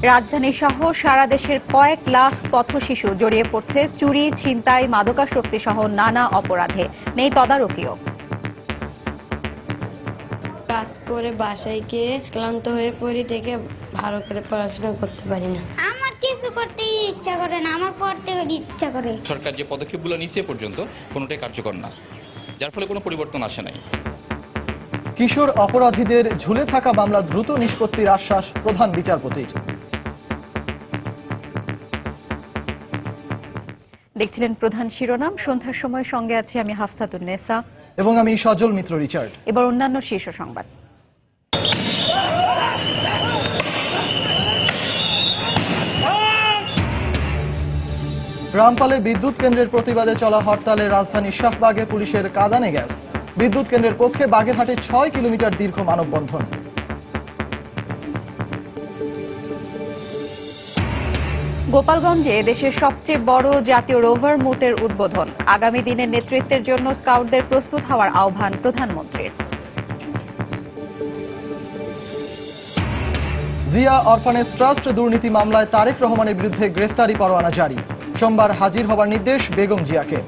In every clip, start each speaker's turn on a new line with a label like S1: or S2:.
S1: রাজধানী সহ সারা দেশের কয়েক লাখ পথশিশু জড়িয়ে পড়ছে চুরি, ছিনতাই, মাদকাসক্তি সহ নানা অপরাধে। নেই তদারকিও।
S2: কাজ করে বাসায় গিয়ে ক্লান্ত হয়ে পড়ি, দেখে ভালো করে পড়াশোনা করতে পারি না।
S3: আমার কিছু করতে ইচ্ছা করে না, আমার পড়তে ইচ্ছা করে।
S4: সরকার যে পদক্ষেপগুলো নিচ্ছে পর্যন্ত কোনোটাই কার্যকর না, যার ফলে কোনো পরিবর্তন আসে নাই।
S5: কিশোর অপরাধীদের ঝুলে থাকা মামলা দ্রুত নিষ্পত্তির আশ্বাস প্রধান বিচারপতির।
S1: দেখছিলেন প্রধান শিরোনাম। সন্ধ্যার সময় সঙ্গে আছি আমি হাফসাতুন্নেসা
S5: এবং আমি সজল মিত্র রিচার্ড।
S1: এবার অন্যান্য শীর্ষ সংবাদ।
S5: রামপালে বিদ্যুৎ কেন্দ্রের প্রতিবাদে চলা হরতালে রাজধানী শাহবাগে পুলিশের কাঁদানে গ্যাস। বিদ্যুৎ কেন্দ্রের পক্ষে বাগেরহাটে 6 কিলোমিটার দীর্ঘ মানববন্ধন।
S1: গোপালগঞ্জে দেশের সবচেয়ে বড় জাতীয় রোভার মুটের উদ্বোধন। আগামী দিনের নেতৃত্বের জন্য স্কাউটদের প্রস্তুত হওয়ার আহ্বান প্রধানমন্ত্রীর।
S5: জিয়া অরফানেজ ট্রাস্ট দুর্নীতি মামলায় তারেক রহমানের বিরুদ্ধে গ্রেফতারি পরোয়ানা জারি। সোমবার হাজির হবার নির্দেশ বেগম জিয়াকে।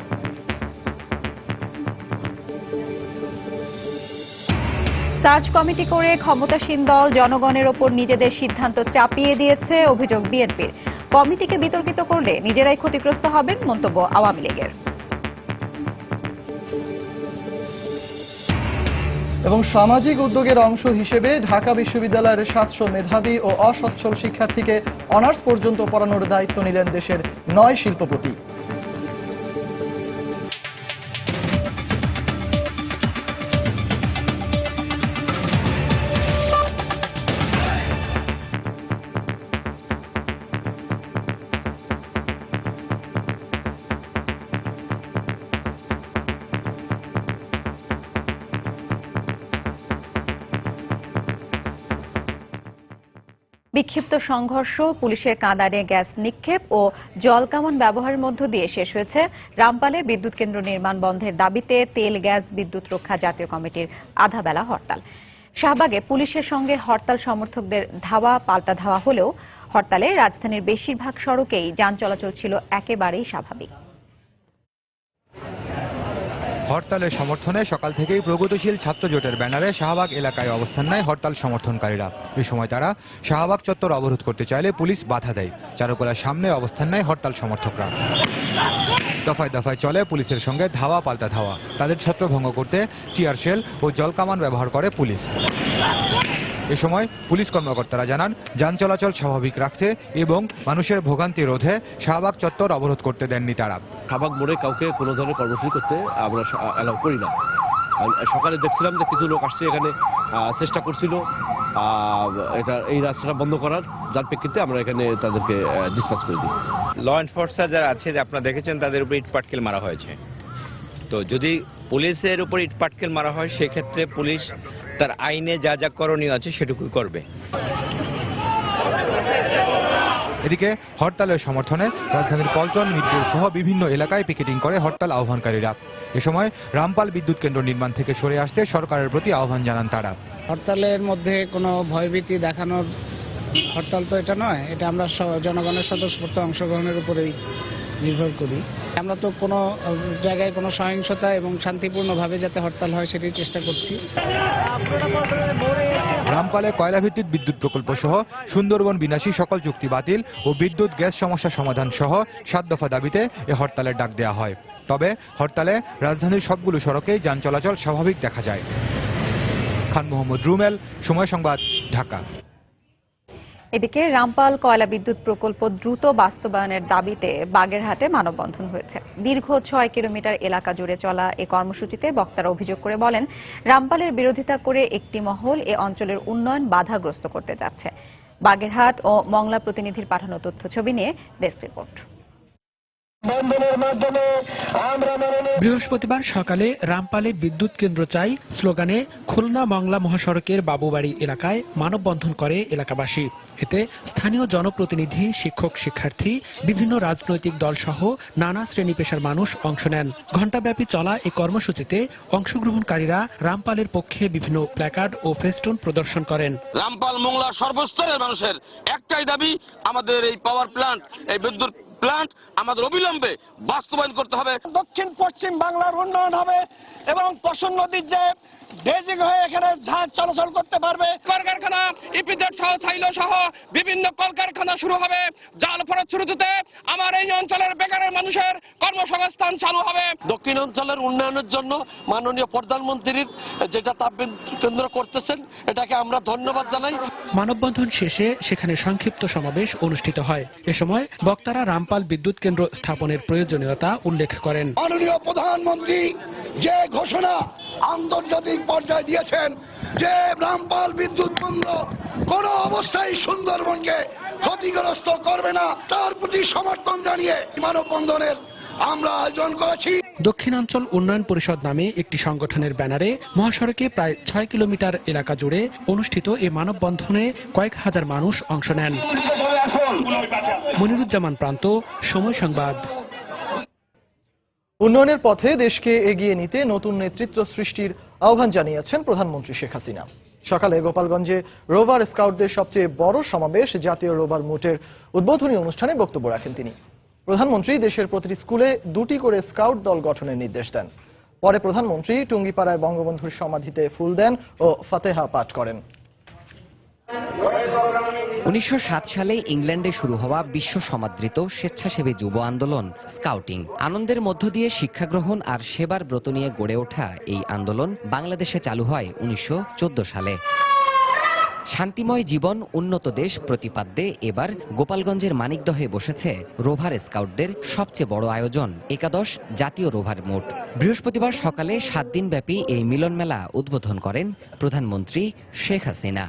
S1: সার্চ কমিটি করে ক্ষমতাসীন দল জনগণের ওপর নিজেদের সিদ্ধান্ত চাপিয়ে দিয়েছে, অভিযোগ বিএনপির। কমিটিকে বিতর্কিত করলে নিজেরাই ক্ষতিগ্রস্ত হবেন, মন্তব্য আওয়ামী লীগের।
S5: এবং সামাজিক উদ্যোগের অংশ হিসেবে ঢাকা বিশ্ববিদ্যালয়ের 700 মেধাবী ও অসচ্ছল শিক্ষার্থীকে অনার্স পর্যন্ত পড়ানোর দায়িত্ব নিলেন দেশের 9 শিল্পপতি।
S1: বিক্ষিপ্ত সংঘর্ষ, পুলিশের কাঁদানে গ্যাস নিক্ষেপ ও জলকামান ব্যবহারের মধ্য দিয়ে শেষ হয়েছে রামপালে বিদ্যুৎ কেন্দ্র নির্মাণ বন্ধের দাবিতে তেল গ্যাস বিদ্যুৎ রক্ষা জাতীয় কমিটির আধাবেলা হরতাল। শাহবাগে পুলিশের সঙ্গে হরতাল সমর্থকদের ধাওয়া পাল্টা ধাওয়া হলেও হরতালে রাজধানীর বেশিরভাগ সড়কেই যান চলাচল ছিল একেবারেই স্বাভাবিক।
S6: হরতালের সমর্থনে সকাল থেকেই প্রগতিশীল ছাত্র জোটের ব্যানারে শাহবাগ এলাকায় অবস্থান নেয় হরতাল সমর্থনকারীরা। এই সময় তারা শাহবাগ চত্বর অবরোধ করতে চাইলে পুলিশ বাধা দেয়। চারুকলার সামনে অবস্থান নেয় হরতাল সমর্থকরা। দফায় দফায় চলে পুলিশের সঙ্গে ধাওয়া পাল্টা ধাওয়া। তাদের ছত্রভঙ্গ করতে টিয়ার শেল ও জলকামান ব্যবহার করে পুলিশ। এ সময় পুলিশ কর্মকর্তারা জানান, যান চলাচল স্বাভাবিক রাখতে এবং মানুষের ভোগান্তি রোধে শাহবাগ চত্বর অবরোধ করতে দেননি তারা।
S7: শাহবাগ মোড়ে কাউকে কোনো ধরনের কর্মসূচি করতে আমরা অ্যালাউ করি না। সকালে দেখছিলাম যে কিছু লোক আসছে এখানে, চেষ্টা করছিল এই রাস্তাটা বন্ধ করার, যার প্রেক্ষিতে আমরা এখানে তাদেরকে ডিসকাস করে দিই।
S8: ল এনফোর্সার যারা আছে, আপনারা দেখেছেন তাদের উপর ইটপাটকেল মারা হয়েছে। তো যদি পুলিশের উপর ইটপাটকেল মারা হয়, সেক্ষেত্রে পুলিশ তার আইনে যা যা করণীয় আছে সেটুকুই করবে।
S6: এদিকে হরতালের সমর্থনে রাজধানীর পল্টন, মিরপুর সহ বিভিন্ন এলাকায় পিকেটিং করে হরতাল আহ্বানকারীরা। এ সময় রামপাল বিদ্যুৎ কেন্দ্র নির্মাণ থেকে সরে আসতে সরকারের প্রতি আহ্বান জানান তারা।
S9: হরতালের মধ্যে কোনো ভয়ভীতি দেখানোর হরতাল তো এটা নয়, এটা আমরা জনগণের স্বতঃস্ফূর্ত অংশগ্রহণের উপরেই নির্ভর করি। আমরা তো কোনো জায়গায় কোনো সহিংসতা এবং শান্তিপূর্ণভাবে যাতে হরতাল হয় সেটি চেষ্টা করছি।
S6: রামপালে কয়লাভিত্তিক বিদ্যুৎ প্রকল্প সহ সুন্দরবন বিনাশী সকল চুক্তি বাতিল ও বিদ্যুৎ গ্যাস সমস্যা সমাধান সহ 7 দফা দাবিতে এ হরতালের ডাক দেওয়া হয়। তবে হরতালে রাজধানীর সবগুলো সড়কেই যান চলাচল স্বাভাবিক দেখা যায়। খান মোহাম্মদ রুমেল, সময় সংবাদ, ঢাকা।
S1: এদিকে রামপাল কয়লা বিদ্যুৎ প্রকল্প দ্রুত বাস্তবায়নের দাবিতে বাগেরহাটে মানববন্ধন হয়েছে। দীর্ঘ 6 কিলোমিটার এলাকা জুড়ে চলা এ কর্মসূচিতে বক্তারা অভিযোগ করে বলেন, রামপালের বিরোধিতা করে একটি মহল এ অঞ্চলের উন্নয়ন বাধাগ্রস্ত করতে যাচ্ছে। বাগেরহাট ও মংলা প্রতিনিধির পাঠানো তথ্য ছবি নিয়ে ডেস্ক রিপোর্ট।
S10: বৃহস্পতিবার সকালে রামপালে বিদ্যুৎ কেন্দ্র চাই স্লোগানে খুলনা মংলা মহাসড়কের বাবুবাড়ি এলাকায় মানববন্ধন করে এলাকাবাসী। এতে স্থানীয় জনপ্রতিনিধি, শিক্ষক, শিক্ষার্থী, বিভিন্ন রাজনৈতিক দল সহ নানা শ্রেণী পেশার মানুষ অংশ নেন। ঘণ্টাব্যাপী চলা এই কর্মসূচিতে অংশগ্রহণকারীরা রামপালের পক্ষে বিভিন্ন প্ল্যাকার্ড ও ফেস্টুন প্রদর্শন করেন।
S11: রামপাল মোংলা সর্বস্তরের মানুষের একটাই দাবি, আমাদের এই পাওয়ার প্ল্যান্ট, এই বিদ্যুৎ প্ল্যান্ট আমাদের অবিলম্বে বাস্তবায়ন করতে হবে।
S12: দক্ষিণ পশ্চিম বাংলার উন্নয়ন হবে এবং প্রসন্ন নদীর যে বেজিং হয়ে এখানে জাহাজ চলাচল করতে পারবে।
S13: কলকারখানা, ইপিজেড সহ ছাইলো সহ বিভিন্ন কলকারখানা শুরু হবে। যার ফলশ্রুতিতে আমার এই অঞ্চলের বেকারের মানুষের কর্মসংস্থান চালু হবে।
S12: দক্ষিণ অঞ্চলের উন্নয়নের জন্য মাননীয় প্রধানমন্ত্রীর যেটা তাপবিদ্যুৎ কেন্দ্র করতেছেন, এটাকে আমরা ধন্যবাদ জানাই।
S10: মানববন্ধন শেষে সেখানে সংক্ষিপ্ত সমাবেশ অনুষ্ঠিত হয়। এ সময় বক্তারা রামপাল বিদ্যুৎ কেন্দ্র স্থাপনের প্রয়োজনীয়তা উল্লেখ করেন।
S12: মাননীয় প্রধানমন্ত্রী যে ঘোষণা আন্তর্জাতিক পর্যায়ে দিয়েছেন যে রামপাল বিদ্যুৎ কেন্দ্র কোন অবস্থায় সুন্দরবনকে ক্ষতিগ্রস্ত করবে না, তার প্রতি সমর্থন জানিয়ে মানববন্ধনের আমরা আয়োজন করেছি।
S10: দক্ষিণাঞ্চল উন্নয়ন পরিষদ নামে একটি সংগঠনের ব্যানারে মহাসড়কে প্রায় 6 কিলোমিটার এলাকা জুড়ে অনুষ্ঠিত এই মানববন্ধনে কয়েক হাজার মানুষ অংশ নেন। মনিরুজ্জামান প্রান্ত, সময় সংবাদ।
S5: উন্নয়নের পথে দেশকে এগিয়ে নিতে নতুন নেতৃত্ব সৃষ্টির আহ্বান জানিয়েছেন প্রধানমন্ত্রী শেখ হাসিনা। সকালে গোপালগঞ্জে রোভার স্কাউটদের সবচেয়ে বড় সমাবেশ জাতীয় রোভার মুটের উদ্বোধনী অনুষ্ঠানে বক্তব্য রাখেন তিনি। প্রধানমন্ত্রী দেশের প্রতিটি স্কুলে 2টি করে স্কাউট দল গঠনের নির্দেশ দেন। পরে প্রধানমন্ত্রী টুঙ্গিপাড়ায় বঙ্গবন্ধুর সমাধিতে ফুল দেন ও ফাতেহা পাঠ করেন।
S14: 1907 সালে ইংল্যান্ডে শুরু হওয়া বিশ্ব সমাদৃত স্বেচ্ছাসেবী যুব আন্দোলন স্কাউটিং। আনন্দের মধ্য দিয়ে শিক্ষা গ্রহণ আর সেবার ব্রত নিয়ে গড়ে ওঠা এই আন্দোলন বাংলাদেশে চালু হয় 1914 সালে। শান্তিময় জীবন, উন্নত দেশ প্রতিপাদ্যে এবার গোপালগঞ্জের মানিকদহে বসেছে রোভার স্কাউটদের সবচেয়ে বড় আয়োজন একাদশ জাতীয় রোভার মুট। বৃহস্পতিবার সকালে 7 দিনব্যাপী এই মিলন মেলা উদ্বোধন করেন প্রধানমন্ত্রী শেখ হাসিনা।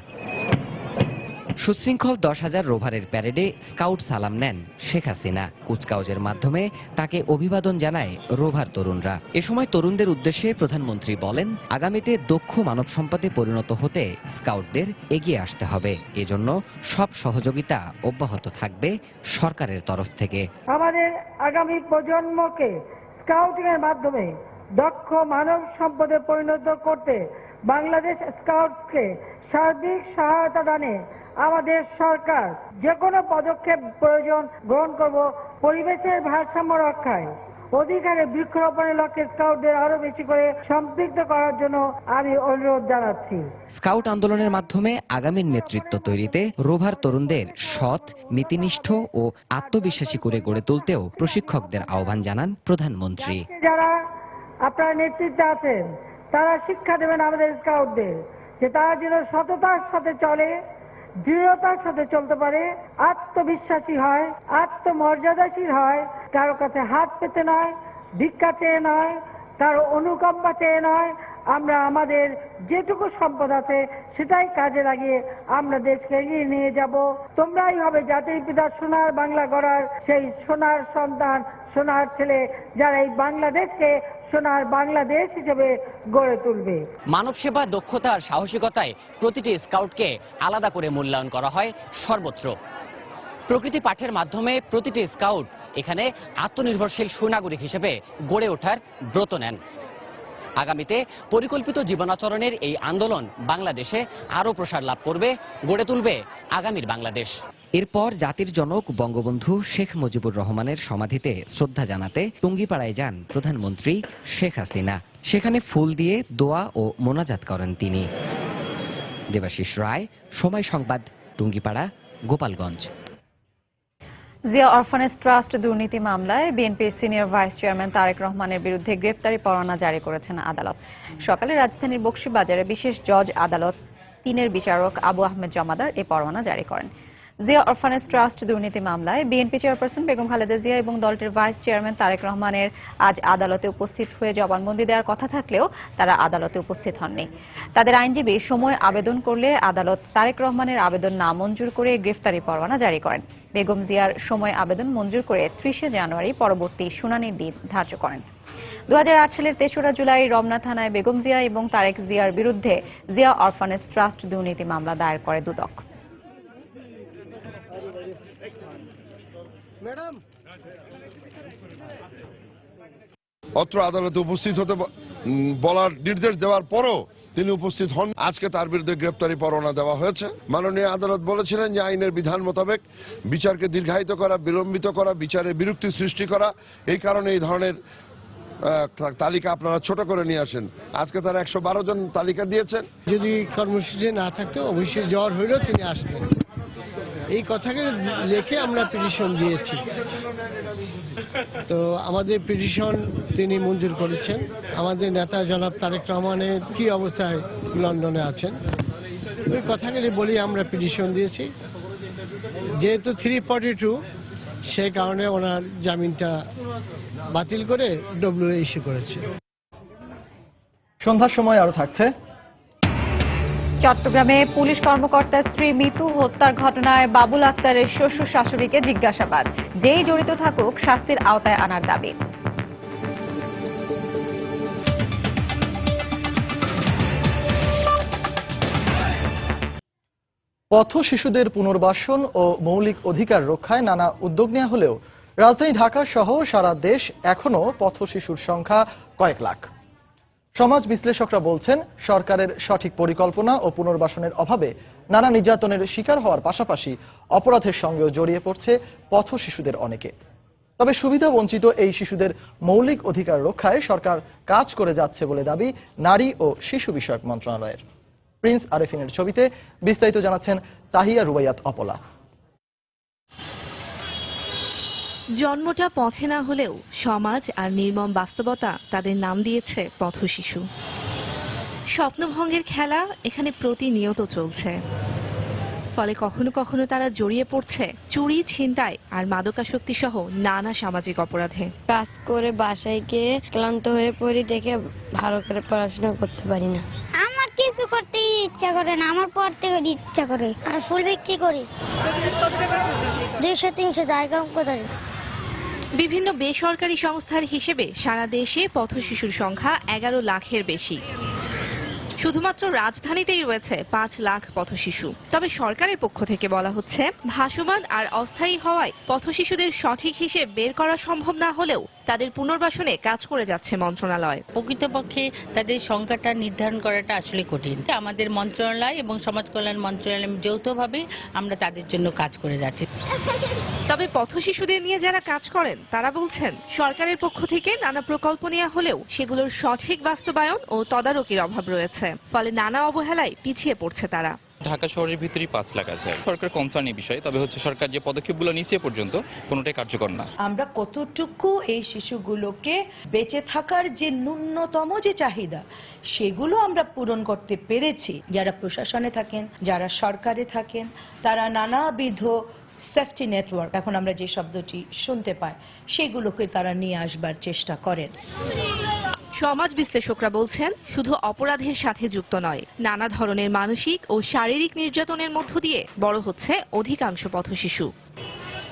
S14: সুশৃঙ্খল 10,000 রোভারের প্যারেডে স্কাউট সালাম নেন শেখ হাসিনা। কুচকাওয়াজের মাধ্যমে তাকে অভিবাদন জানায় রোভার তরুণরা। এ সময় তরুণদের উদ্দেশ্যে প্রধানমন্ত্রী বলেন, আগামীতে দক্ষ মানব সম্পদে পরিণত হতে স্কাউটদের এগিয়ে আসতে হবে। এজন্য সব সহযোগিতা অব্যাহত থাকবে সরকারের তরফ থেকে।
S15: আমাদের আগামী প্রজন্মকে স্কাউটিং এর মাধ্যমে দক্ষ মানব সম্পদে পরিণত করতে বাংলাদেশ স্কাউটসকে সার্বিক সহায়তা দানে আমাদের সরকার যে কোনো পদক্ষেপ প্রয়োজন গ্রহণ করব। পরিবেশের ভারসাম্য রক্ষায় অধিকারে বৃক্ষরোপণের লক্ষ্যে স্কাউটদের আরো বেশি করে সম্পৃক্ত করার জন্য আমি অনুরোধ জানাচ্ছি।
S14: স্কাউট আন্দোলনের মাধ্যমে আগামীর নেতৃত্ব তৈরিতে রোভার তরুণদের সৎ, নীতিনিষ্ঠ ও আত্মবিশ্বাসী করে গড়ে তুলতেও প্রশিক্ষকদের আহ্বান জানান প্রধানমন্ত্রী।
S15: যারা আপনার নেতৃত্বে আছেন তারা শিক্ষা দেবেন আমাদের স্কাউটদের যে তারা যেন সততার সাথে চলে, দৃঢ়তার সাথে চলতে পারে, আত্মবিশ্বাসী হয়, আত্মমর্যাদাশীল হয়, কারো কাছে হাত পেতে নয়, ভিক্ষা চেয়ে নয়, কারো অনুকম্পা চেয়ে নয়। আমরা আমাদের যেটুকু সম্পদ আছে সেটাই কাজে লাগিয়ে আমরা দেশকে এগিয়ে নিয়ে যাব। তোমরাই হবে জাতির পিতা সোনার বাংলা গড়ার সেই সোনার সন্তান, সোনার ছেলে, যারা এই বাংলাদেশকে সোনার বাংলাদেশ হিসেবে গড়ে তুলবে।
S16: মানব সেবা, দক্ষতা আর সাহসিকতায় প্রতিটি স্কাউটকে আলাদা করে মূল্যায়ন করা হয় সর্বত্র। প্রকৃতি পাঠের মাধ্যমে প্রতিটি স্কাউট এখানে আত্মনির্ভরশীল সুনাগরিক হিসেবে গড়ে ওঠার ব্রত নেন। আগামীতে পরিকল্পিত জীবনাচরণের এই আন্দোলন বাংলাদেশে আরও প্রসার লাভ করবে, গড়ে তুলবে আগামীর বাংলাদেশ।
S14: এরপর জাতির জনক বঙ্গবন্ধু শেখ মুজিবুর রহমানের সমাধিতে শ্রদ্ধা জানাতে টুঙ্গিপাড়ায় যান প্রধানমন্ত্রী শেখ হাসিনা। সেখানে ফুল দিয়ে দোয়া ও মোনাজাত করেন তিনি। দেবাশিস রায়, সময় সংবাদ, টুঙ্গিপাড়া, গোপালগঞ্জ।
S1: জিয়া অরফানেজ ট্রাস্ট দুর্নীতি মামলায় বিএনপির সিনিয়র ভাইস চেয়ারম্যান তারেক রহমানের বিরুদ্ধে গ্রেফতারি পরোয়ানা জারি করেছেন আদালত। সকালে রাজধানীর বকশীবাজারে বিশেষ জজ আদালত 3-এর বিচারক আবু আহমেদ জমাদার এ পরোয়ানা জারি করেন। জিয়া অরফানেজ ট্রাস্ট দুর্নীতি মামলায় বিএনপি চেয়ারপারসন বেগম খালেদা জিয়া এবং দলটির ভাইস চেয়ারম্যান তারেক রহমানের আজ আদালতে উপস্থিত হয়ে জবানবন্দি দেওয়ার কথা থাকলেও তারা আদালতে উপস্থিত হননি। তাদের আইনজীবী সময় আবেদন করলে আদালত তারেক রহমানের আবেদন নামঞ্জুর করে গ্রেফতারি পরোয়ানা জারি করেন। বেগম জিয়ার সময় আবেদন মঞ্জুর করে 30 জানুয়ারি পরবর্তী শুনানির দিন ধার্য করেন। 2008 সালের 3রা জুলাই রমনা থানায় বেগম জিয়া এবং তারেক জিয়ার বিরুদ্ধে জিয়া অরফানেজ ট্রাস্ট দুর্নীতি মামলা দায়ের করে দুদক।
S17: অত্র আদালতে উপস্থিত হতে বলার নির্দেশ দেওয়ার পরও তিনি উপস্থিত হন। আজকে তার বিরুদ্ধে গ্রেপ্তারি পরোয়ানা দেওয়া হয়েছে। মাননীয় আদালত বলেছিলেন যে আইনের বিধান মোতাবেক বিচারকে দীর্ঘায়িত করা, বিলম্বিত করা, বিচারে বিরক্তি সৃষ্টি করা, এই কারণে এই ধরনের তালিকা আপনারা ছোট করে নিয়ে আসেন। আজকে তারা 112 জন তালিকা দিয়েছেন।
S18: যদি কর্মসূচি না থাকতো অবশ্যই জ্বর হইলেও তিনি আসতেন। এই কথাকে লিখে আমরা পিটিশন দিয়েছি, তো আমাদের পিটিশন তিনি মঞ্জুর করেছেন। আমাদের নেতা জনাব তারেক রহমানের কি অবস্থায় লন্ডনে আছেন ওই কথাগুলি বলি আমরা পিটিশন দিয়েছি। যেহেতু 342 সে কারণে ওনার জামিনটা বাতিল করে ডব্লিউ ইস্যু করেছে।
S5: সন্ধ্যার সময় আরো থাকছে।
S1: চট্টগ্রামে পুলিশ কর্মকর্তার স্ত্রী মিতু হত্যার ঘটনায় বাবুল আক্তারের শ্বশুর শাশুড়িকে জিজ্ঞাসাবাদ, যেই জড়িত থাকুক শাস্তির আওতায় আনার দাবি।
S5: পথ শিশুদের পুনর্বাসন ও মৌলিক অধিকার রক্ষায় নানা উদ্যোগ নেওয়া হলেও রাজধানী ঢাকা সহ সারা দেশ এখনো পথ শিশুর সংখ্যা কয়েক লাখ। সমাজ বিশ্লেষকরা বলছেন, সরকারের সঠিক পরিকল্পনা ও পুনর্বাসনের অভাবে নানা নির্যাতনের শিকার হওয়ার পাশাপাশি অপরাধের সঙ্গেও জড়িয়ে পড়ছে পথ শিশুদের অনেকে। তবে সুবিধা বঞ্চিত এই শিশুদের মৌলিক অধিকার রক্ষায় সরকার কাজ করে যাচ্ছে বলে দাবি নারী ও শিশু বিষয়ক মন্ত্রণালয়ের। প্রিন্স আরেফিনের ছবিতে বিস্তারিত জানাচ্ছেন তাহিয়া রুবাইয়াত অপলা।
S19: জন্মটা পথে না হলেও সমাজ আর নির্মম বাস্তবতা তাদের নাম দিয়েছে পথ শিশু। স্বপ্নভঙ্গের খেলা এখানে প্রতিনিয়ত চলছে, ফলে কখনো কখনো তারা জড়িয়ে পড়ছে চুরি, ছিনতাই আর মাদকাসক্তি সহ নানা সামাজিক অপরাধে।
S2: কাজ করে বাসায় গিয়ে ক্লান্ত হয়ে পড়ি দেখে ভালো করে পড়াশোনা করতে পারি না।
S3: আমার কিছু করতে ইচ্ছা করে না, আমার পড়তে ইচ্ছা করে। আর ফুল বিক্রি করি, 200-300 জায়গা কোথায়।
S19: বিভিন্ন বেসরকারি সংস্থার হিসেবে সারা দেশে পথ শিশুর সংখ্যা 11 লাখের বেশি। শুধুমাত্র রাজধানীতেই রয়েছে 5 লাখ পথ শিশু। তবে সরকারের পক্ষ থেকে বলা হচ্ছে, ভাসমান আর অস্থায়ী হওয়ায় পথ শিশুদের সঠিক হিসেব বের করা সম্ভব না হলেও তাদের পুনর্বাসনে কাজ করে যাচ্ছে মন্ত্রণালয়।
S20: প্রকৃতপক্ষে তাদের সংখ্যাটা নির্ধারণ করাটা আসলে কঠিন। আমাদের মন্ত্রণালয় এবং সমাজ কল্যাণ মন্ত্রণালয় যৌথভাবে আমরা তাদের জন্য কাজ করে যাচ্ছি।
S19: তবে পথ শিশুদের নিয়ে যারা কাজ করেন তারা বলছেন, সরকারের পক্ষ থেকে নানা প্রকল্প নেওয়া হলেও সেগুলোর সঠিক বাস্তবায়ন ও তদারকির অভাব রয়েছে, ফলে নানা অবহেলায় পিছিয়ে পড়ছে তারা।
S4: ঢাকা শহরের ভিতরেই 5 লাখ আছে। সরকার কনসার্ন এই বিষয়ে, তবে সরকার যে পদক্ষেপগুলো নিচ্ছে পর্যন্ত কোনোটাই কার্যকর না।
S21: আমরা কতটুকু এই শিশুগুলোকে বেঁচে থাকার যে ন্যূনতম যে চাহিদা সেগুলো আমরা পূরণ করতে পেরেছি। যারা প্রশাসনে থাকেন, যারা সরকারে থাকেন, তারা নানাবিধ সেফটি নেটওয়ার্ক, এখন আমরা যে শব্দটি শুনতে পাই, সেগুলোকে তারা নিয়ে আসবার চেষ্টা করেন।
S19: সমাজ বিশ্লেষকরা বলছেন, শুধু অপরাধের সাথে যুক্ত নয়, নানা ধরনের মানসিক ও শারীরিক নির্যাতনের মধ্য দিয়ে বড় হচ্ছে অধিকাংশ পথ শিশু।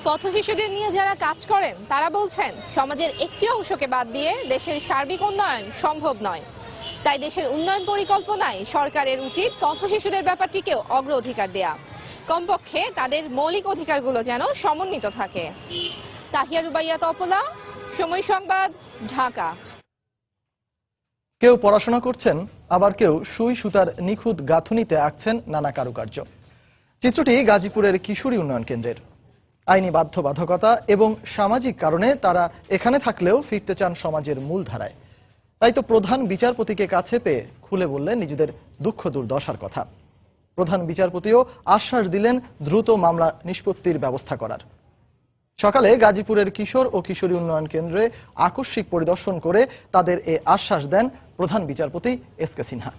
S22: পথ শিশুদের নিয়ে যারা কাজ করেন তারা বলছেন, সমাজের একটি অংশকে বাদ দিয়ে দেশের সার্বিক উন্নয়ন সম্ভব নয়। তাই দেশের উন্নয়ন পরিকল্পনায় সরকারের উচিত পথ শিশুদের ব্যাপারটিকেও অগ্রাধিকার দেয়া, কমপক্ষে তাদের মৌলিক অধিকারগুলো যেন সমন্বিত থাকে। তাহিয়া রুবাইয়াত অপলা, সময় সংবাদ, ঢাকা।
S5: কেউ পড়াশোনা করছেন, আবার কেউ সুই সুতার নিখুঁত গাঁথুনিতে আঁকছেন নানা কারুকার্য। চিত্রটি গাজীপুরের কিশোরী উন্নয়ন কেন্দ্রের। আইনি বাধ্যবাধকতা এবং সামাজিক কারণে তারা এখানে থাকলেও ফিরতে চান সমাজের মূল ধারায়। তাই তো প্রধান বিচারপতিকে কাছে পেয়ে খুলে বললেন নিজেদের দুঃখ দুর্দশার কথা। প্রধান বিচারপতিও আশ্বাস দিলেন দ্রুত মামলা নিষ্পত্তির ব্যবস্থা করার। সকালে গাজীপুরের কিশোর ও কিশোরী উন্নয়ন কেন্দ্রে আকস্মিক পরিদর্শন করে তাদের এ আশ্বাস দেন প্রধান বিচারপতি এস কে সিনহা।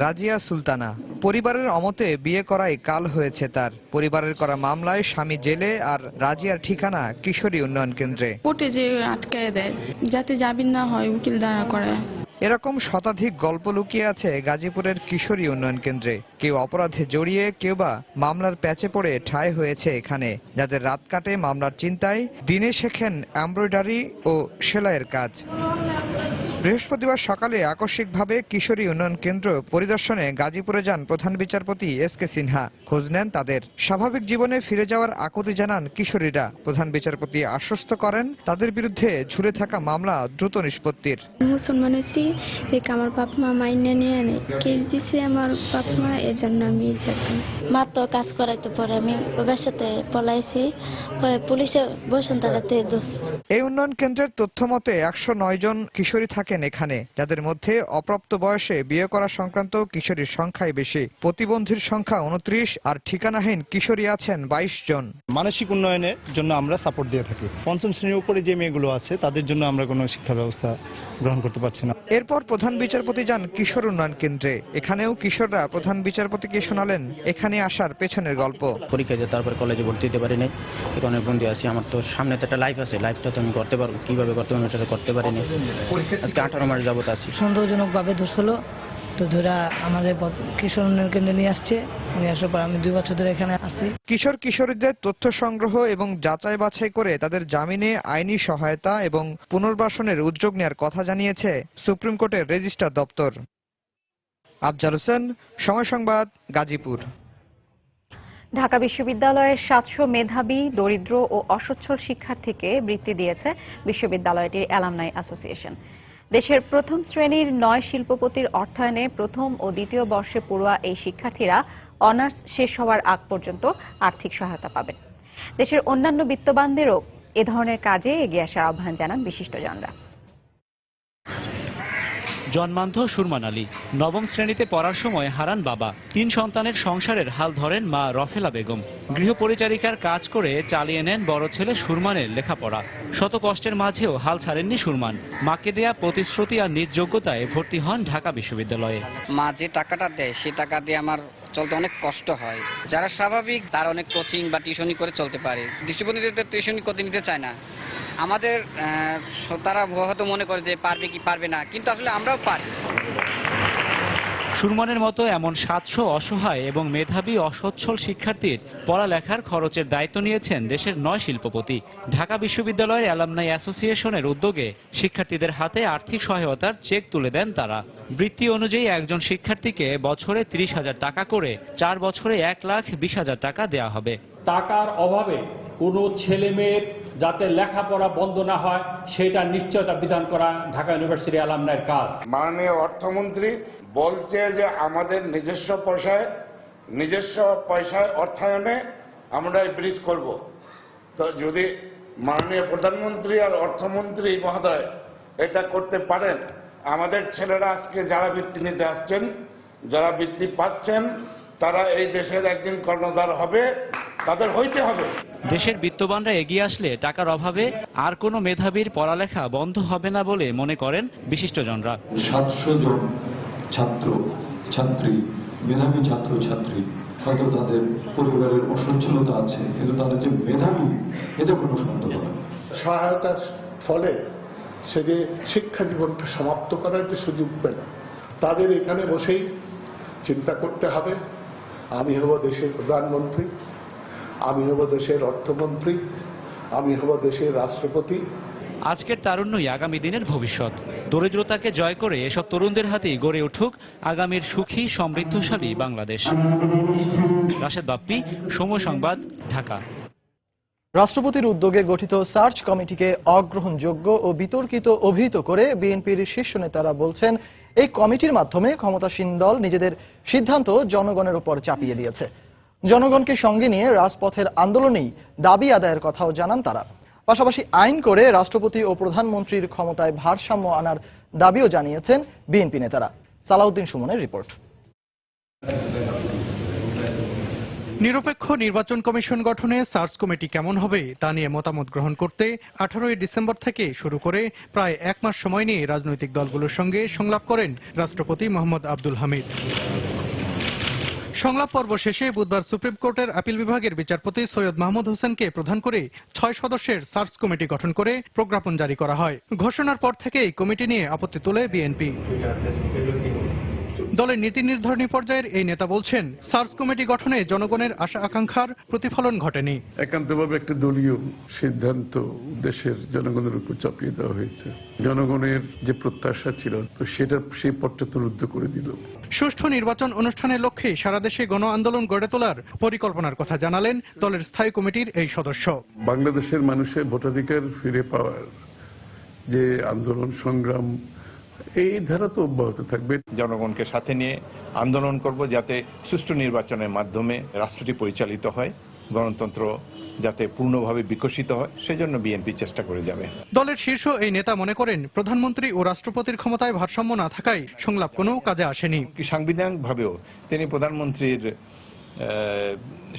S7: রাজিয়া সুলতানা। পরিবারের অমতে বিয়ে করাই কাল হয়েছে তার। পরিবারের করা মামলায় স্বামী জেলে আর রাজিয়ার ঠিকানা কিশোরী উন্নয়ন কেন্দ্রে।
S8: কোর্টে যে আটকায় দেয় যাতে জামিন না হয়, উকিল দ্বারা করে।
S7: এরকম শতাধিক গল্প লুকিয়ে আছে গাজীপুরের কিশোরী উন্নয়ন কেন্দ্রে। কেউ অপরাধে জড়িয়ে, কেউ বা মামলার প্যাচে পড়ে ঠাঁই হয়েছে এখানে। যাদের রাত কাটে মামলার চিন্তায়, দিনে শেখেন এমব্রয়ডারি ও সেলাইয়ের কাজ। বৃহস্পতিবার সকালে আকস্মিকভাবে কিশোরী উন্নয়ন কেন্দ্র পরিদর্শনে গাজীপুরে যান প্রধান বিচারপতি এস.কে. সিনহা। খোঁজ নেন তাদের। স্বাভাবিক জীবনে ফিরে যাওয়ার আকুতি জানান কিশোরীরা। প্রধান বিচারপতি আশ্বস্ত করেন তাদের বিরুদ্ধে ঝুলে থাকা মামলা দ্রুত নিষ্পত্তির।
S23: মুসলমান হয়েছি, আমার বাপ মা মাইনে নিয়ে আনে কেস দিছে আমার বাপ মা, এজন্য আমি মা তো কাজ করাইতে পরে আমি ওদের সাথে পলাইছি, পরে পুলিশে বসুন্ধরাতে দোষ।
S7: এই উন্নয়ন কেন্দ্রের তথ্য মতে 109 জন কিশোরী থাকেন এখানে, যাদের মধ্যে অপ্রাপ্ত বয়সে বিয়ে করা সংক্রান্ত কিশোরীর সংখ্যাই বেশি। প্রতিবন্ধীর সংখ্যা 29 আর ঠিকানাহীন কিশোরী আছেন 22 জন।
S24: মানসিক উন্নয়নের জন্য আমরা সাপোর্ট দিয়ে থাকি। পঞ্চম শ্রেণীর উপরে যে মেয়েগুলো আছে তাদের জন্য আমরা কোনো শিক্ষা ব্যবস্থা গ্রহণ করতে পারছি না।
S7: এরপর প্রধান বিচারপতি যান কিশোর উন্নয়ন কেন্দ্রে। এখানেও কিশোররা প্রধান বিচারপতিকে শোনালেন এখানে আসার পেছনের গল্প।
S25: পরীক্ষা দিয়ে তারপর কলেজে ভর্তি দিতে পারি নাই, এখানে বন্দি আছি। আমার তো সামনে তো একটা লাইফ আছে, লাইফটা তো আমি করতে পারবো, কিভাবে করতে পারবো সেটা করতে পারিনি। আজকে 18 মাস যাবত আছি।
S26: সন্দেহজনকভাবে ধরছিল, তো ধরা আমাদের কিশোর উন্নয়ন কেন্দ্রে নিয়ে আসছে। নিয়ে আসার পর আমি 2 বছর ধরে এখানে আসছি।
S7: কিশোর কিশোরীদের তথ্য সংগ্রহ এবং যাচাই বাছাই করে তাদের জামিনে আইনি সহায়তা এবং পুনর্বাসনের উদ্যোগ নেওয়ার কথা জানিয়েছে সুপ্রিম কোর্টের রেজিস্ট্রার দপ্তর। আফজাল হোসেন, সময় সংবাদ, গাজীপুর।
S1: ঢাকা বিশ্ববিদ্যালয়ের 700 মেধাবী, দরিদ্র ও অসচ্ছল শিক্ষার্থীকে বৃত্তি দিয়েছে বিশ্ববিদ্যালয়টির অ্যালামনাই অ্যাসোসিয়েশন। দেশের প্রথম শ্রেণীর 9 শিল্পপতির অর্থায়নে প্রথম ও দ্বিতীয় বর্ষে পড়ুয়া এই শিক্ষার্থীরা অনার্স শেষ হওয়ার আগ পর্যন্ত আর্থিক সহায়তা পাবেন। দেশের অন্যান্য বিত্তবানদেরও এ ধরনের কাজে এগিয়ে আসার আহ্বান জানান বিশিষ্টজনরা।
S27: জন্মান্ধ সুরমান আলী 9ম শ্রেণীতে পড়ার সময় হারান বাবা। 3 সন্তানের সংসারের হাল ধরেন মা রফেলা বেগম। গৃহপরিচারিকার কাজ করে চালিয়ে নেন বড় ছেলে সুরমানের লেখাপড়া। শত কষ্টের মাঝেও হাল ছাড়েননি সুরমান। মাকে দেয়া প্রতিশ্রুতি আর নিজ যোগ্যতায় ভর্তি হন ঢাকা বিশ্ববিদ্যালয়ে।
S28: মা যে টাকাটা দেয় সে টাকা দিয়ে আমার চলতে অনেক কষ্ট হয়। যারা স্বাভাবিক তারা অনেক কোচিং বা টিউশনি করে চলতে পারে। দৃষ্টিপ্রতিবন্ধীদের টিউশনি করতে নিতে চায় না। আমাদের তারা হয়তো মনে করে যে পারবে কি পারবে না, কিন্তু আসলে আমরাও পারি।
S27: সুরমানের মতো এমন 700 অসহায় এবং মেধাবী অসচ্ছল শিক্ষার্থীর পড়ালেখার খরচের দায়িত্ব নিয়েছেন দেশের 9 শিল্পপতি। ঢাকা বিশ্ববিদ্যালয়ের অ্যালামনাই অ্যাসোসিয়েশনের উদ্যোগে শিক্ষার্থীদের হাতে আর্থিক সহায়তার চেক তুলে দেন তারা। বৃত্তি অনুযায়ী একজন শিক্ষার্থীকে বছরে 30,000 টাকা করে 4 বছরে 1,20,000 টাকা দেওয়া হবে।
S29: টাকার অভাবে কোনো ছেলে মেয়ের যাতে লেখাপড়া বন্ধ না হয় সেটা নিশ্চয়তা বিধান করা ঢাকা ইউনিভার্সিটি অ্যালামনাইয়ের কাজ।
S30: মাননীয় অর্থমন্ত্রী বলছে যে আমাদের নিজস্ব পয়সায় অর্থায়নে আমরা এই ব্রিজ করব। তো যদি মাননীয় প্রধানমন্ত্রী আর অর্থমন্ত্রী মহোদয় এটা করতে পারেন, আমাদের ছেলেরা আজকে যারা বৃত্তি নিতে আসছেন, যারা বৃত্তি পাচ্ছেন, তারা এই দেশের একদিন কর্ণধার হবে, তাদের হইতে হবে।
S27: দেশের বিত্তবানরা এগিয়ে আসলে টাকার অভাবে আর কোনো মেধাবীর পড়ালেখা বন্ধ হবে না বলে মনে করেন বিশিষ্টজনরা।
S31: 700 জন ছাত্র ছাত্রী, মেধাবী ছাত্র ছাত্রী, হয়তো তাদের পরিবারের অসচ্ছলতা আছে, কিন্তু তাদের যে মেধাবী এটা কোনো সন্দেহ নয়।
S12: সহায়তার ফলে সে যে শিক্ষা জীবনটা সমাপ্ত করার যে সুযোগ পেল, তাদের এখানে বসেই চিন্তা করতে হবে, আমি হব দেশের প্রধানমন্ত্রী, আমি হব দেশের অর্থমন্ত্রী, আমি হব দেশের রাষ্ট্রপতি।
S27: আজকের তারুণ্যই আগামী দিনের ভবিষ্যৎ। দরিদ্রতাকে জয় করে এসব তরুণদের হাতেই গড়ে উঠুক আগামীর সুখী সমৃদ্ধশালী বাংলাদেশ। রাশেদ বাপ্পি, সময় সংবাদ, ঢাকা।
S5: রাষ্ট্রপতির উদ্যোগে গঠিত সার্চ কমিটিকে অগ্রহণযোগ্য ও বিতর্কিত অভিহিত করে বিএনপির শীর্ষ নেতারা বলছেন, এই কমিটির মাধ্যমে ক্ষমতাসীন দল নিজেদের সিদ্ধান্ত জনগণের উপর চাপিয়ে দিয়েছে। জনগণকে সঙ্গে নিয়ে রাজপথের আন্দোলনেই দাবি আদায়ের কথাও জানান তারা। পাশাপাশি আইন করে রাষ্ট্রপতি ও প্রধানমন্ত্রীর ক্ষমতায় ভারসাম্য আনার দাবিও জানিয়েছেন বিএনপি নেতারা। সালাউদ্দিন সুমনের রিপোর্ট।
S2: নিরপেক্ষ নির্বাচন কমিশন গঠনে সার্চ কমিটি কেমন হবে তা নিয়ে মতামত গ্রহণ করতে 18 ডিসেম্বর থেকে শুরু করে প্রায় 1 মাস সময় নিয়ে রাজনৈতিক দলগুলোর সঙ্গে সংলাপ করেন রাষ্ট্রপতি মোহাম্মদ আব্দুল হামিদ। সংলাপ পর্ব শেষে বুধবার সুপ্রিম কোর্টের আপিল বিভাগের বিচারপতি সৈয়দ মাহমুদ হোসেনকে প্রধান করে 6 সদস্যের সার্চ কমিটি গঠন করে প্রজ্ঞাপন জারি করা হয়। ঘোষণার পর থেকেই কমিটি নিয়ে আপত্তি তোলে বিএনপি। দলের নীতি নির্ধারণী পর্যায়ের এই নেতা বলছেন, সার্চ কমিটি গঠনে জনগণের আশা আকাঙ্ক্ষার প্রতিফলন ঘটেনি।
S6: একান্তভাবে একটা দলীয় সিদ্ধান্ত দেশের জনগণের উপর চাপিয়ে দেওয়া হয়েছে। জনগণের যে প্রত্যাশা ছিল তো সেটা সেই পথটা তো রুদ্ধ করে দিল।
S2: সুষ্ঠু নির্বাচন অনুষ্ঠানের লক্ষ্যে সারা দেশে গণ আন্দোলন গড়ে তোলার পরিকল্পনার কথা জানালেন দলের স্থায়ী কমিটির এই সদস্য।
S6: বাংলাদেশের মানুষের ভোটাধিকার ফিরে পাওয়ার যে আন্দোলন সংগ্রাম এই ধারা তো অব্যাহত থাকবে।
S9: জনগণকে সাথে নিয়ে আন্দোলন করব যাতে সুষ্ঠু নির্বাচনের মাধ্যমে রাষ্ট্রটি পরিচালিত হয়, গণতন্ত্র যাতে পূর্ণভাবে বিকশিত হয়, সেজন্য বিএনপি চেষ্টা করে যাবে।
S2: দলের শীর্ষ এই নেতা মনে করেন, প্রধানমন্ত্রী ও রাষ্ট্রপতির ক্ষমতায় ভারসাম্য না থাকায় সংলাপ কোনো কাজে আসেনি।
S9: সাংবিধানিকভাবেও তিনি প্রধানমন্ত্রীর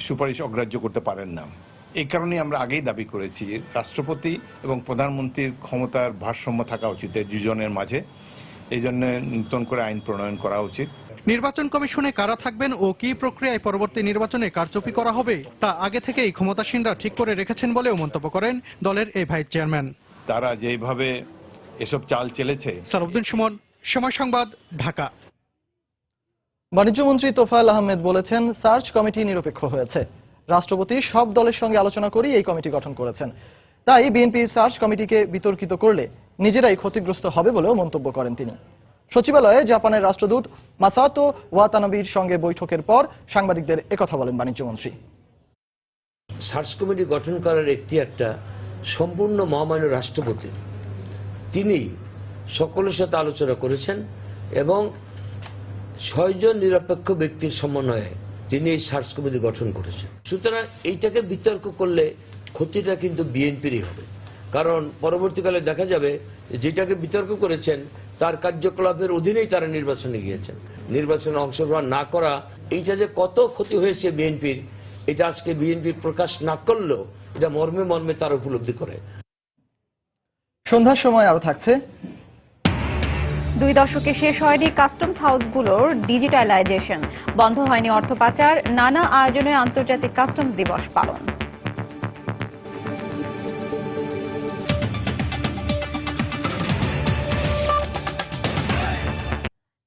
S9: সুপারিশ অগ্রাহ্য করতে পারেন না। এই কারণে আমরা আগেই দাবি করেছি রাষ্ট্রপতি এবং প্রধানমন্ত্রীর ক্ষমতার ভারসাম্য থাকা উচিত দুজনের মাঝে। এই জন্য নতুন করে আইন প্রণয়ন করা উচিত।
S2: নির্বাচন কমিশনে কারা থাকবেন ও কি প্রক্রিয়ায় পরবর্তী নির্বাচনে কারচুপি করা হবে তা আগে থেকেই ক্ষমতাসীনরা ঠিক করে রেখেছেন বলেও মন্তব্য করেন দলের এই ভাইস চেয়ারম্যান।
S9: তারা যেভাবে এসব চাল চেলেছে।
S2: সালাউদ্দিন সুমন, সময় সংবাদ, ঢাকা।
S5: বাণিজ্যমন্ত্রী তোফায়েল আহমেদ বলেছেন, সার্চ কমিটি নিরপেক্ষ হয়েছে। রাষ্ট্রপতি সব দলের সঙ্গে আলোচনা করে এই কমিটি গঠন করেছেন। তাই বিএনপি সার্চ কমিটিকে বিতর্কিত করলে নিজেরাই ক্ষতিগ্রস্ত হবে বলেও মন্তব্য করেন তিনি। সচিবালয়ে জাপানের রাষ্ট্রদূত মাসাতো ওয়াতানাবির সঙ্গে বৈঠকের পর সাংবাদিকদের একথা বলেন বাণিজ্যমন্ত্রী।
S10: সার্চ কমিটি গঠন করার এখতিয়ারটা সম্পূর্ণ মহামান্য রাষ্ট্রপতির। তিনি সকলের সাথে আলোচনা করেছেন এবং 6 জন নিরপেক্ষ ব্যক্তির সমন্বয়ে তিনি এই সার্চ কমিটি গঠন করেছেন। সুতরাং এইটাকে বিতর্ক করলে ক্ষতিটা কিন্তু বিএনপিরই হবে, কারণ পরবর্তীকালে দেখা যাবে যেটাকে বিতর্ক করেছেন তার কার্যকলাপের অধীনেই তারা নির্বাচনে গিয়েছেন। নির্বাচনে অংশগ্রহণ না করা, এইটা যে কত ক্ষতি হয়েছে বিএনপির, এটা আজকে বিএনপি প্রকাশ না করলেও এটা মর্মে মর্মে তারা উপলব্ধি করে।
S5: সন্ধ্যার সময় আরো থাকছে।
S1: 2 দশকে শেষ হয়নি কাস্টমস হাউসগুলোর ডিজিটালাইজেশন, বন্ধ হয়নি অর্থ পাচার, নানা আয়োজনে আন্তর্জাতিক কাস্টমস দিবস পালন।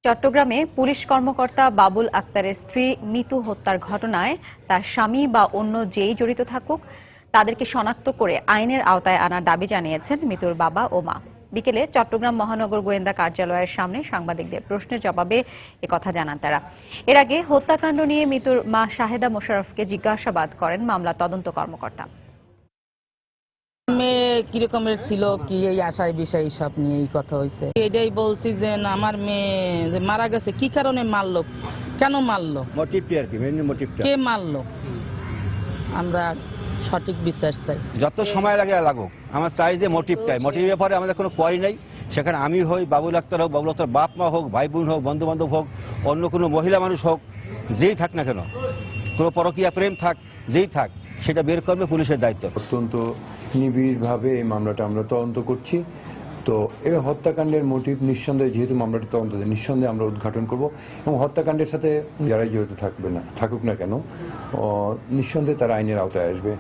S1: চট্টগ্রামে পুলিশ কর্মকর্তা বাবুল আক্তারের স্ত্রী মিতু হত্যার ঘটনায় তার স্বামী বা অন্য যেই জড়িত থাকুক তাদেরকে শনাক্ত করে আইনের আওতায় আনার দাবি জানিয়েছেন মিতুর বাবা ও মা। বিকেলে চট্টগ্রাম মহানগর গোয়েন্দা কার্যালয়ের সামনে সাংবাদিকদের প্রশ্নের জবাবে একথা জানান তারা। এর আগে হত্যাকাণ্ড নিয়ে মিতুর মা শাহেদা মোশাররফকে জিজ্ঞাসাবাদ করেন মামলা তদন্ত কর্মকর্তা।
S11: মেয়ে কিরকমের ছিল, কি এই আশায় বিষয় সব নিয়ে এই কথা হয়েছে। এটাই বলছি যে আমার মেয়ে যে মারা গেছে, কি কারণে মারলো, কেন মারলো,
S13: মোটিভটা আর কি, মেইন মোটিভটা
S11: কে মারলো, আমরা সঠিক বিশ্বাস চাই।
S13: যত সময় লাগে লাগুক, আমার চাই যে মোটিভটাই। মোটিভের ব্যাপারে আমাদের কোনো কোয়ারি নেই। সেখানে আমি হই, বাবুল আক্তার হোক, বাবুল আক্তার বাপ মা হোক, ভাই বোন হোক, বন্ধু বান্ধব হোক, অন্য কোনো মহিলা মানুষ হোক, যেই থাক না কেন, কোনো পরকীয়া প্রেম থাক, যেই থাক, সেটা বের করবে পুলিশের দায়িত্ব।
S14: অত্যন্ত নিবিড়ভাবে এই মামলাটা আমরা তদন্ত করছি। তো এই হত্যাকাণ্ডের মোটিভ নিঃসন্দেহে, যেহেতু মামলাটা তদন্ত নিঃসন্দেহে আমরা উদ্ঘাটন করব এবং হত্যাকাণ্ডের সাথে যারাই জড়িত থাকুক না কেন, নিঃসন্দেহে তারা আইনের আওতায় আসবে।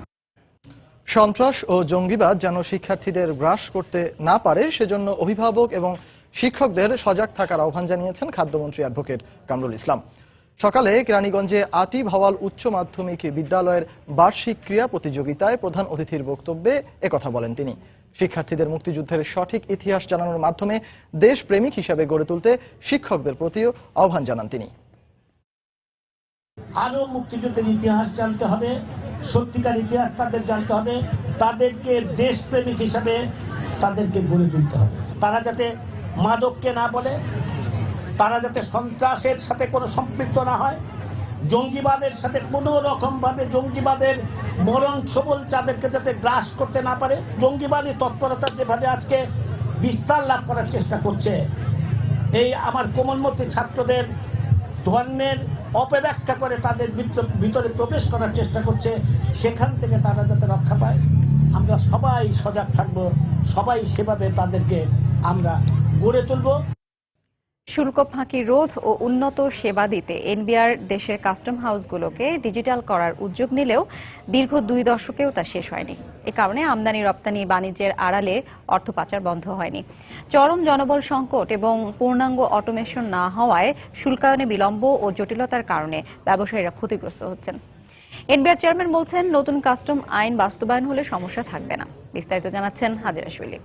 S5: সন্ত্রাস ও জঙ্গিবাদ যেন শিক্ষার্থীদের গ্রাস করতে না পারে সেজন্য অভিভাবক এবং শিক্ষকদের সজাগ থাকার আহ্বান জানিয়েছেন খাদ্যমন্ত্রী অ্যাডভোকেট কামরুল ইসলাম। সকালে কেরানীগঞ্জে আটি ভাওয়াল উচ্চ মাধ্যমিক বিদ্যালয়ের বার্ষিক ক্রীড়া প্রতিযোগিতায় প্রধান অতিথির বক্তব্যে একথা বলেন তিনি। শিক্ষার্থীদের মুক্তিযুদ্ধের সঠিক ইতিহাস জানানোর মাধ্যমে দেশপ্রেমিক হিসেবে গড়ে তুলতে শিক্ষকদের প্রতিও আহ্বান জানান তিনি।
S15: আরো মুক্তিযুদ্ধের ইতিহাস জানতে হবে, সত্যিকার ইতিহাস তাদের জানতে হবে, তাদেরকে দেশপ্রেমিক হিসাবে তাদেরকে গড়ে তুলতে হবে। তারা যাতে মাদককে না বলে, তারা যাতে সন্ত্রাসের সাথে কোনো সম্পৃক্ত না হয়, জঙ্গিবাদের সাথে কোনো রকম ভাবে জঙ্গিবাদের মরণ ছবল তাদেরকে যাতে গ্রাস করতে না পারে। জঙ্গিবাদী তৎপরতা যেভাবে আজকে বিস্তার লাভ করার চেষ্টা করছে, এই আমার কোমলমতি ছাত্রদের ধর্মের অপব্যাখ্যা করে তাদের ভিতরে প্রবেশ করার চেষ্টা করছে, সেখান থেকে তারা যাতে রক্ষা পায়। আমরা সবাই সজাগ থাকব, সবাই সেভাবে তাদেরকে আমরা গড়ে তুলব।
S1: শুল্ক ফাঁকি রোধ ও উন্নত সেবা দিতে এনবিআর দেশের কাস্টম হাউসগুলোকে ডিজিটাল করার উদ্যোগ নিলেও দীর্ঘ 2 দশকেও তা শেষ হয়নি। এ কারণে আমদানি রপ্তানি বাণিজ্যের আড়ালে অর্থ পাচার বন্ধ হয়নি। চরম জনবল সংকট এবং পূর্ণাঙ্গ অটোমেশন না হওয়ায় শুল্কায়নে বিলম্ব ও জটিলতার কারণে ব্যবসায়ীরা ক্ষতিগ্রস্ত হচ্ছেন। এনবিআর চেয়ারম্যান বলছেন, নতুন কাস্টম আইন বাস্তবায়ন হলে সমস্যা থাকবে না। বিস্তারিত জানাচ্ছেন হাজিরা শৈলী।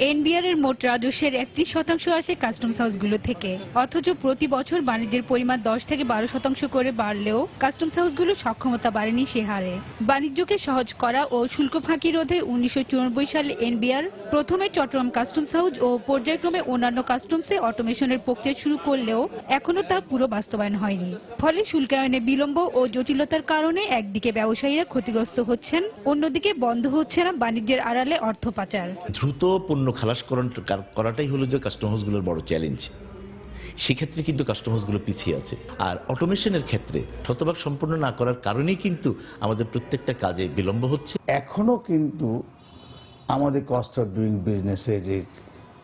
S3: এনবিআর এর মোট রাজস্বের 31% আসে কাস্টমস হাউসগুলো থেকে, অথচ প্রতি বছর বাণিজ্যের পরিমাণ 10 থেকে 12% করে বাড়লেও কাস্টমস হাউসগুলোর সক্ষমতা বাড়েনি সে হারে। বাণিজ্যকে সহজ করা ও শুল্ক ফাঁকি রোধে 1994 সালে এনবিআর প্রথমে চট্টগ্রাম কাস্টমস হাউস ও পর্যায়ক্রমে অন্যান্য কাস্টমসে অটোমেশনের প্রক্রিয়া শুরু করলেও এখনো তা পুরো বাস্তবায়ন হয়নি। ফলে শুল্কায়নে বিলম্ব ও জটিলতার কারণে একদিকে ব্যবসায়ীরা ক্ষতিগ্রস্ত হচ্ছেন, অন্যদিকে বন্ধ হচ্ছে না বাণিজ্যের আড়ালে অর্থ পাচার।
S4: দ্রুত পণ্য খালাসকরণ করাটাই হলো যে কাস্টম হাউসগুলোর বড় চ্যালেঞ্জ। সেক্ষেত্রে কিন্তু কাস্টম হাউসগুলো পিছিয়ে আছে। আর অটোমেশনের ক্ষেত্রে শতভাগ সম্পূর্ণ না করার কারণেই কিন্তু আমাদের প্রত্যেকটা কাজে বিলম্ব হচ্ছে।
S8: এখনো কিন্তু আমাদের কস্ট অফ ডুইং বিজনেসে যে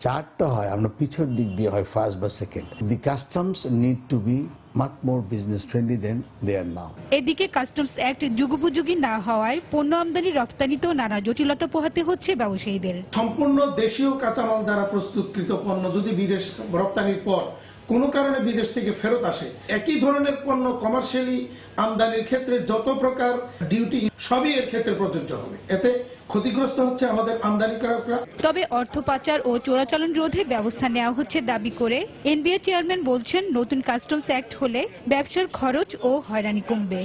S8: চার্টটা হয়, আমরা পিছর দিক দিয়ে হয় ফার্স্ট বা second. The customs need to be much more business friendly than they are now.
S3: এদিকে কাস্টমস অ্যাক্ট যুগোপযোগী না হওয়ায় পণ্য আমদানি রপ্তানিতেও নানা জটিলতা পোহাতে হচ্ছে ব্যবসায়ীদের।
S16: সম্পূর্ণ দেশীয় কাঁচামাল দ্বারা প্রস্তুতকৃত পণ্য যদি বিদেশ রপ্তানির পর কোনো কারণে বিদেশ থেকে ফেরত আসে, একই ধরনের পণ্য কমার্শিয়ালি আমদানির ক্ষেত্রে যত প্রকার ডিউটি সবই এর ক্ষেত্রে প্রযোজ্য হবে। এতে ক্ষতিগ্রস্ত হচ্ছে আমাদের আমদানিকারকরা।
S3: তবে অর্থ পাচার ও চোরাচালান রোধে ব্যবস্থা নেওয়া হচ্ছে দাবি করে এনবিআর চেয়ারম্যান বলছেন, নতুন কাস্টমস অ্যাক্ট হলে ব্যবসার খরচ ও হয়রানি কমবে।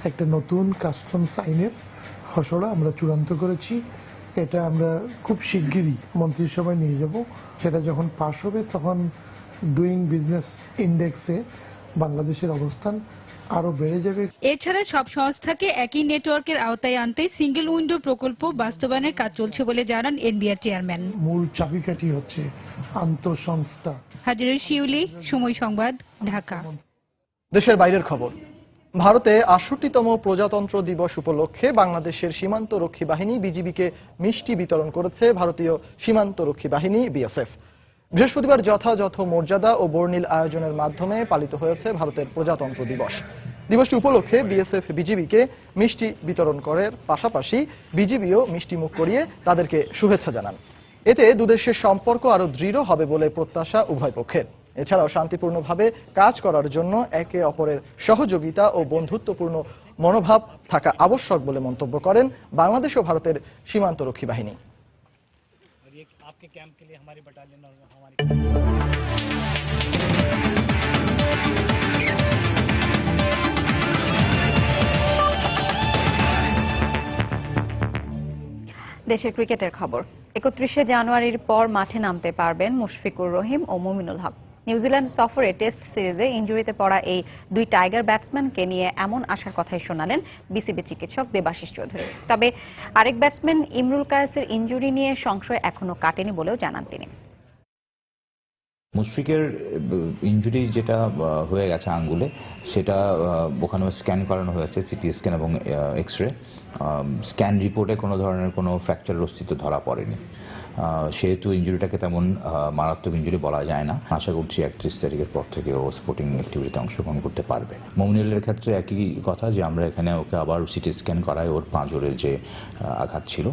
S17: একটা নতুন কাস্টমস আইনের খসড়া আমরা চূড়ান্ত করেছি। এটা আমরা খুব শিগগিরই মন্ত্রিসভায় নিয়ে যাব। সেটা যখন পাশ হবে তখন ডুইং বিজনেস ইন্ডেক্সে বাংলাদেশের অবস্থান আরো বেড়ে যাবে।
S3: এছাড়া সব সংস্থাকে একই নেটওয়ার্কের আওতায় আনতে সিঙ্গেল উইন্ডো প্রকল্প বাস্তবায়নের কাজ চলছে বলে জানান এনবিআর চেয়ারম্যান।
S17: মূল চাবিকাঠি হচ্ছে আন্তঃসংস্থা।
S3: হাজিরা শিউলি, সময় সংবাদ, ঢাকা।
S5: দেশের বাইরের খবর। ভারতে 68তম প্রজাতন্ত্র দিবস উপলক্ষে বাংলাদেশের সীমান্ত রক্ষী বাহিনী বিজিবিকে মিষ্টি বিতরণ করেছে ভারতীয় সীমান্ত রক্ষী বাহিনী বিএসএফ। বৃহস্পতিবার যথাযথ মর্যাদা ও বর্ণিল আয়োজনের মাধ্যমে পালিত হয়েছে ভারতের প্রজাতন্ত্র দিবস। দিবসটি উপলক্ষে বিএসএফ বিজিবিকে মিষ্টি বিতরণ করার পাশাপাশি বিজিবিও মিষ্টি মুখ করিয়ে তাদেরকে শুভেচ্ছা জানান। এতে দুদেশের সম্পর্ক আরো দৃঢ় হবে বলে প্রত্যাশা উভয় পক্ষের। এছাড়াও শান্তিপূর্ণভাবে কাজ করার জন্য একে অপরের সহযোগিতা ও বন্ধুত্বপূর্ণ মনোভাব থাকা আবশ্যক বলে মন্তব্য করেন বাংলাদেশ ও ভারতের সীমান্তরক্ষী বাহিনী।
S1: দেশের ক্রিকেটের খবর। 31শে জানুয়ারির পর মাঠে নামতে পারবেন মুশফিকুর রহিম ও মুমিনুল হক। নিউজিল্যান্ড সফরে টেস্ট সিরিজে ইনজুরিতে পড়া এই দুই টাইগার ব্যাটসম্যানকে নিয়ে এমন আশার কথাই শোনালেন বিসিবি চিকিৎসক দেবাশিস চৌধুরী। তবে আরেক ব্যাটসম্যান ইমরুল কায়েসের ইনজুরি নিয়ে সংশয় এখনো কাটেনি বলেও জানান তিনি।
S18: মুশফিকের ইনজুরি যেটা হয়ে গেছে আঙ্গুলে, সেটা ওখানে স্ক্যান করানো হয়েছে, সিটি স্ক্যান এবং এক্স রে। স্ক্যান রিপোর্টে কোনো ধরনের কোনো ফ্র্যাকচারের অস্তিত্ব ধরা পড়েনি, সেহেতু ইনজুরিটাকে তেমন মারাত্মক ইনজুরি বলা যায় না। আশা করছি 31 তারিখের পর থেকে ও স্পোর্টিং অ্যাক্টিভিটিতে অংশগ্রহণ করতে পারবে। মুমিনুলের ক্ষেত্রে একই কথা, যে আমরা এখানে ওকে আবার সিটি স্ক্যান করায় ওর পাঁজরের যে আঘাত ছিল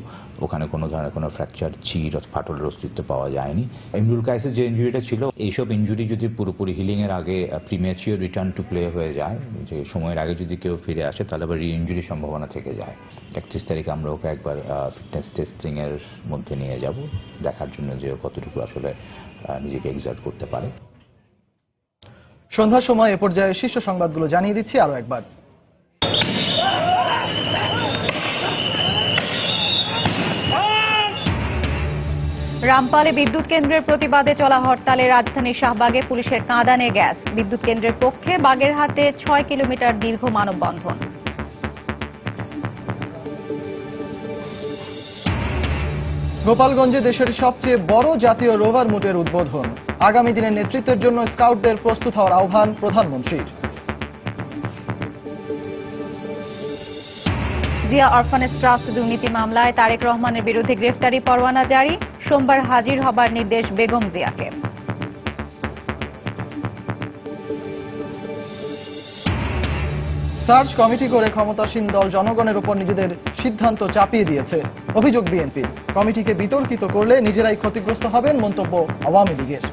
S18: ওখানে কোনো ধরনের কোনো ফ্র্যাকচার, চির ফাটলের অস্তিত্ব পাওয়া যায়নি। ইমরুল কায়েসের যে ইনজুরিটা ছিল, এইসব ইনজুরি যদি পুরোপুরি হিলিং এর আগে প্রিম্যাচিওর রিটার্ন টু প্লে হয়ে যায়, যে সময়ের আগে যদি কেউ ফিরে আসে, তাহলে আবার রি ইনজুরির সম্ভাবনা থেকে যায়। 31 তারিখে আমরা ওকে একবার ফিটনেস টেস্টিং এর মধ্যে নিয়ে যাব, দেখার জন্য যে কতটুকু আসলে নিজেকে এক্সার্ট করতে পারে।
S5: সন্ধ্যার সময় এ পর্যায়ে শীর্ষ সংবাদগুলো জানিয়ে দিচ্ছি আরো একবার।
S1: রামপালে বিদ্যুৎ কেন্দ্রের প্রতিবাদে চলা হরতালে রাজধানীর শাহবাগে পুলিশের কাঁদানে গ্যাস। বিদ্যুৎ কেন্দ্রের পক্ষে বাগেরহাটে 6 কিলোমিটার দীর্ঘ মানববন্ধন।
S5: গোপালগঞ্জে দেশের সবচেয়ে বড় জাতীয় রোভার মুটের উদ্বোধন। আগামী দিনের নেতৃত্বের জন্য স্কাউটদের প্রস্তুত হওয়ার আহ্বান প্রধানমন্ত্রীর।
S1: জিয়া অরফানেজ ট্রাস্ট দুর্নীতি মামলায় তারেক রহমানের বিরুদ্ধে গ্রেফতারি পরোয়ানা জারি, সোমবার হাজির হবার নির্দেশ বেগম জিয়াকে।
S5: সার্চ কমিটি করে ক্ষমতাসীন দল জনগণের উপর নিজেদের সিদ্ধান্ত চাপিয়ে দিয়েছে, অভিযোগ বিএনপির। কমিটিকে বিতর্কিত করলে নিজেরাই ক্ষতিগ্রস্ত হবেন, মন্তব্য আওয়ামী লীগের।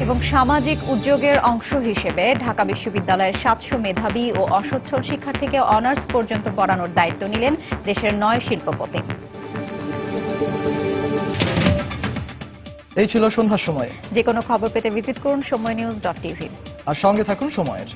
S1: এবং সামাজিক উদ্যোগের অংশ হিসেবে ঢাকা বিশ্ববিদ্যালয়ের 700 মেধাবী ও অসচ্ছল শিক্ষার্থীকে অনার্স পর্যন্ত পড়ানোর দায়িত্ব নিলেন দেশের 9 শিল্পপতি।
S5: এই ছিল সন্ধ্যার সময়।
S1: যে কোনো খবর পেতে ভিজিট করুন সময়নিউজ.tv
S5: আর সঙ্গে থাকুন সময়ের।